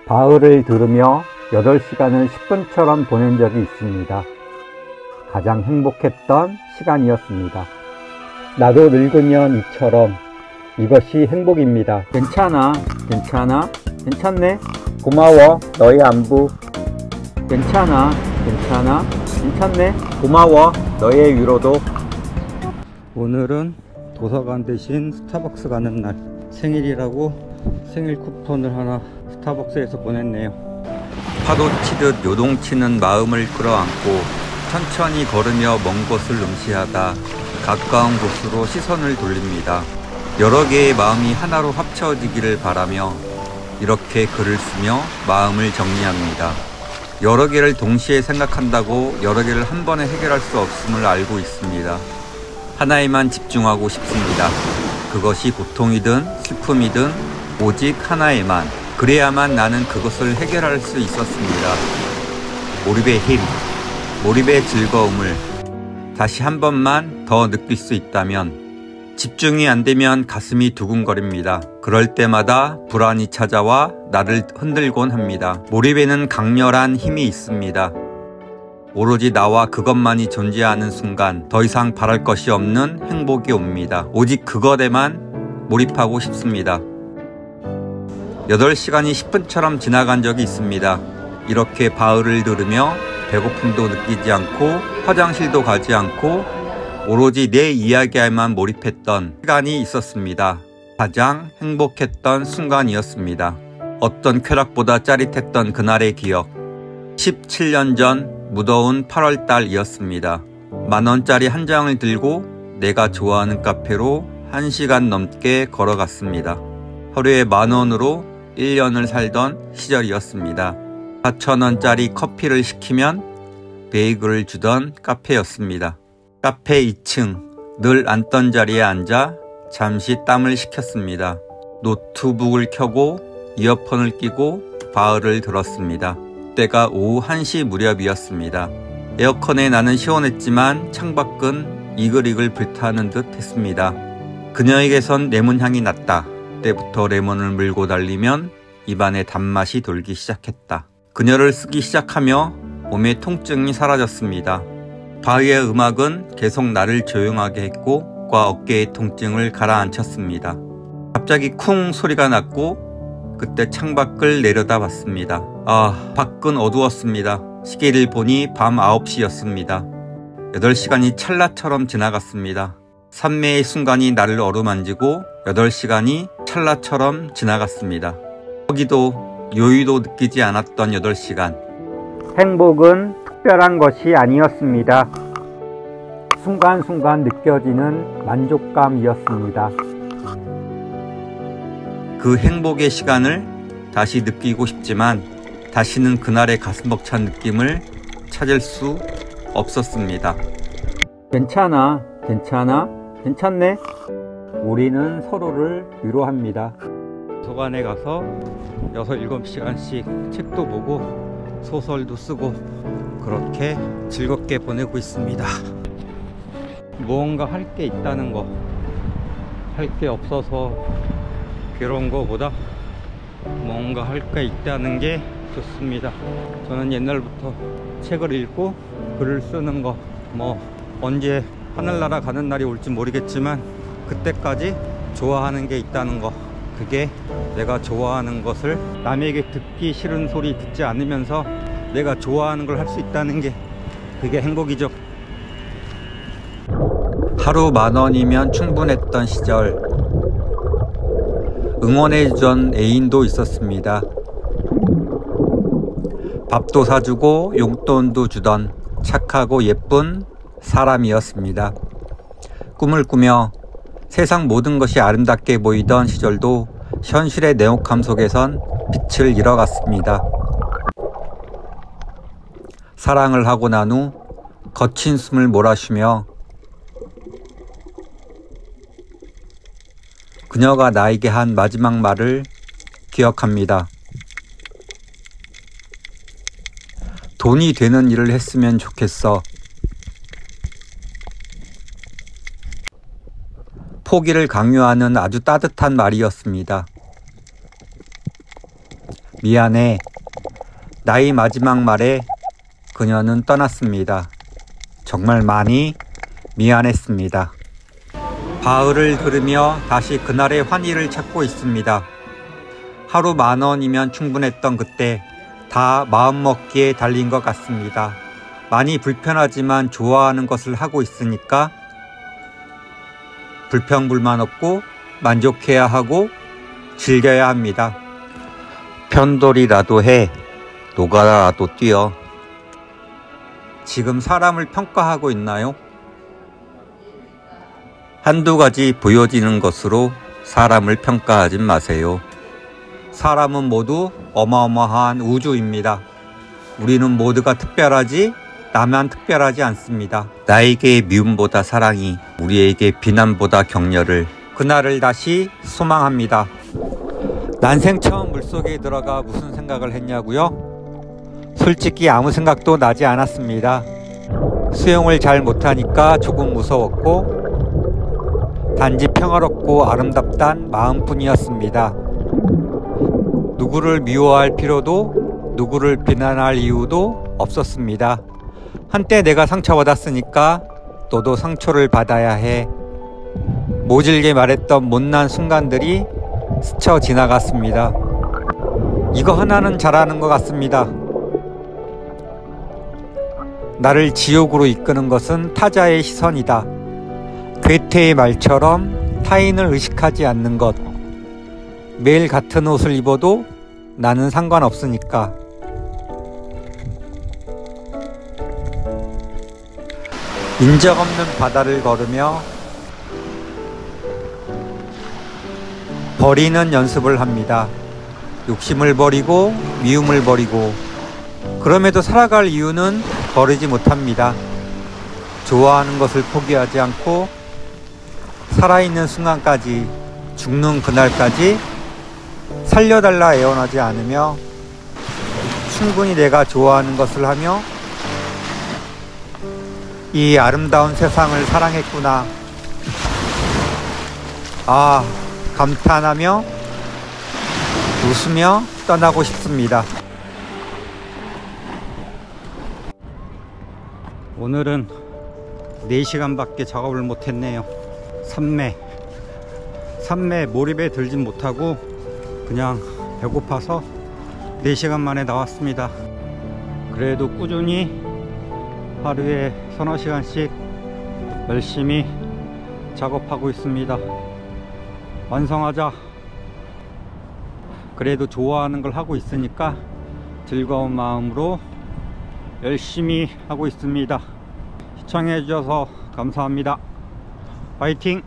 바울을 들으며 8시간을 10분처럼 보낸 적이 있습니다. 가장 행복했던 시간이었습니다. 나도 늙으면 이처럼. 이것이 행복입니다. 괜찮아, 괜찮아, 괜찮네. 고마워, 너의 안부. 괜찮아, 괜찮아, 괜찮네. 고마워, 너의 위로도. 오늘은 도서관 대신 스타벅스 가는 날. 생일이라고 생일 쿠폰을 하나 스타벅스에서 보냈네요. 파도 치듯 요동치는 마음을 끌어안고 천천히 걸으며 먼 곳을 응시하다 가까운 곳으로 시선을 돌립니다. 여러 개의 마음이 하나로 합쳐지기를 바라며 이렇게 글을 쓰며 마음을 정리합니다. 여러 개를 동시에 생각한다고 여러 개를 한 번에 해결할 수 없음을 알고 있습니다. 하나에만 집중하고 싶습니다. 그것이 고통이든 슬픔이든 오직 하나에만. 그래야만 나는 그것을 해결할 수 있었습니다. 몰입의 힘, 몰입의 즐거움을 다시 한 번만 더 느낄 수 있다면. 집중이 안 되면 가슴이 두근거립니다. 그럴 때마다 불안이 찾아와 나를 흔들곤 합니다. 몰입에는 강렬한 힘이 있습니다. 오로지 나와 그것만이 존재하는 순간 더 이상 바랄 것이 없는 행복이 옵니다. 오직 그것에만 몰입하고 싶습니다. 8시간이 10분처럼 지나간 적이 있습니다. 이렇게 바울을 들으며 배고픔도 느끼지 않고 화장실도 가지 않고 오로지 내 이야기에만 몰입했던 시간이 있었습니다. 가장 행복했던 순간이었습니다. 어떤 쾌락보다 짜릿했던 그날의 기억. 17년 전 무더운 8월달이었습니다. 만원짜리 한 장을 들고 내가 좋아하는 카페로 1시간 넘게 걸어갔습니다. 하루에 10,000원으로 1년을 살던 시절이었습니다. 4,000원짜리 커피를 시키면 베이글을 주던 카페였습니다. 카페 2층 늘 앉던 자리에 앉아 잠시 땀을 식혔습니다. 노트북을 켜고 이어폰을 끼고 바울을 들었습니다. 때가 오후 1시 무렵이었습니다. 에어컨에 나는 시원했지만 창밖은 이글이글 불타는 듯 했습니다. 그녀에게선 레몬 향이 났다. 때부터 레몬을 물고 달리면 입안에 단맛이 돌기 시작했다. 그녀를 쓰기 시작하며 몸의 통증이 사라졌습니다. 바흐의 음악은 계속 나를 조용하게 했고 과 어깨의 통증을 가라앉혔습니다. 갑자기 쿵 소리가 났고 그때 창밖을 내려다봤습니다. 밖은 어두웠습니다. 시계를 보니 밤 9시였습니다. 8시간이 찰나처럼 지나갔습니다. 산매의 순간이 나를 어루만지고 8시간이 찰나처럼 지나갔습니다. 거기도 여유도 느끼지 않았던 8시간. 행복은 특별한 것이 아니었습니다. 순간순간 느껴지는 만족감이었습니다. 그 행복의 시간을 다시 느끼고 싶지만 다시는 그날의 가슴 벅찬 느낌을 찾을 수 없었습니다. 괜찮아, 괜찮아, 괜찮네. 우리는 서로를 위로합니다. 도서관에 가서 6, 7시간씩 책도 보고 소설도 쓰고 그렇게 즐겁게 보내고 있습니다. 무언가 할 게 있다는 거, 할 게 없어서 괴로운 거보다 뭔가 할 게 있다는 게 좋습니다. 저는 옛날부터 책을 읽고 글을 쓰는 거, 언제 하늘나라 가는 날이 올지 모르겠지만 그때까지 좋아하는 게 있다는 거, 그게 내가 좋아하는 것을 남에게 듣기 싫은 소리 듣지 않으면서 내가 좋아하는 걸 할 수 있다는 게 그게 행복이죠. 하루 10,000원이면 충분했던 시절. 응원해주던 애인도 있었습니다. 밥도 사주고 용돈도 주던 착하고 예쁜 사람이었습니다. 꿈을 꾸며 세상 모든 것이 아름답게 보이던 시절도 현실의 냉혹함 속에선 빛을 잃어갔습니다. 사랑을 하고 난 후 거친 숨을 몰아쉬며 그녀가 나에게 한 마지막 말을 기억합니다. 돈이 되는 일을 했으면 좋겠어. 포기를 강요하는 아주 따뜻한 말이었습니다. 미안해. 나의 마지막 말에 그녀는 떠났습니다. 정말 많이 미안했습니다. 바울을 들으며 다시 그날의 환희를 찾고 있습니다. 하루 10,000원이면 충분했던 그때 다 마음먹기에 달린 것 같습니다. 많이 불편하지만 좋아하는 것을 하고 있으니까 불평불만 없고 만족해야 하고 즐겨야 합니다. 편돌이라도 해. 노가다라도 뛰어. 지금 사람을 평가하고 있나요? 한두 가지 보여지는 것으로 사람을 평가하지 마세요. 사람은 모두 어마어마한 우주입니다. 우리는 모두가 특별하지 나만 특별하지 않습니다. 나에게 미움보다 사랑이, 우리에게 비난보다 격려를, 그날을 다시 소망합니다. 난생 처음 물속에 들어가 무슨 생각을 했냐고요? 솔직히 아무 생각도 나지 않았습니다. 수영을 잘 못하니까 조금 무서웠고 단지 평화롭고 아름답단 마음뿐이었습니다. 누구를 미워할 필요도 누구를 비난할 이유도 없었습니다. 한때 내가 상처받았으니까 너도 상처를 받아야 해. 모질게 말했던 못난 순간들이 스쳐 지나갔습니다. 이거 하나는 잘하는 것 같습니다. 나를 지옥으로 이끄는 것은 타자의 시선이다. 괴테의 말처럼 타인을 의식하지 않는 것. 매일 같은 옷을 입어도 나는 상관없으니까. 인적 없는 바다를 걸으며 버리는 연습을 합니다. 욕심을 버리고 미움을 버리고, 그럼에도 살아갈 이유는 버리지 못합니다. 좋아하는 것을 포기하지 않고 살아있는 순간까지, 죽는 그날까지 살려달라 애원하지 않으며 충분히 내가 좋아하는 것을 하며 이 아름다운 세상을 사랑했구나, 감탄하며 웃으며 떠나고 싶습니다. 오늘은 4시간밖에 작업을 못했네요. 산매 몰입에 들진 못하고 그냥 배고파서 4시간 만에 나왔습니다. 그래도 꾸준히 하루에 3-4시간씩 열심히 작업하고 있습니다. 완성하자. 그래도 좋아하는 걸 하고 있으니까 즐거운 마음으로 열심히 하고 있습니다. 시청해 주셔서 감사합니다. 파이팅!